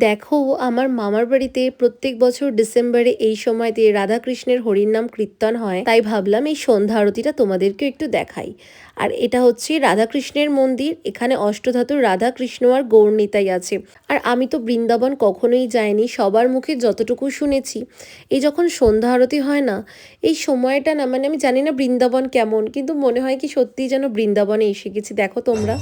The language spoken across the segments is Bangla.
দেখো, আমার মামার বাড়িতে প্রত্যেক বছর ডিসেম্বরে এই সময়তে রাধাকৃষ্ণের হরিনাম কীর্তন হয়, তাই ভাবলাম এই সন্ধ্যা আরতিটা তোমাদেরকে একটু দেখাই। আর এটা হচ্ছে রাধাকৃষ্ণের মন্দির। এখানে অষ্টধাতুর রাধাকৃষ্ণ আর গৌরনিতাই আছে। আর আমি তো বৃন্দাবন কখনোই যাইনি, সবার মুখে যতটুকু শুনেছি, এই যখন সন্ধ্যা আরতি হয় না, এই সময়টা না, মানে আমি জানি না বৃন্দাবন কেমন, কিন্তু মনে হয় কি সত্যিই যেন বৃন্দাবনে এসে গেছি। দেখো তোমরা।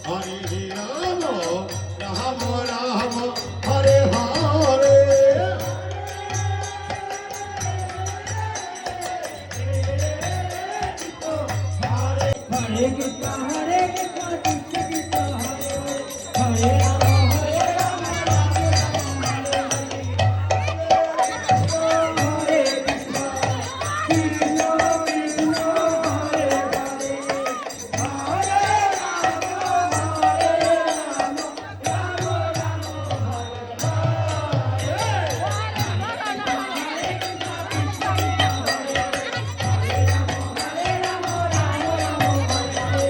Hare Rama, Rama Rama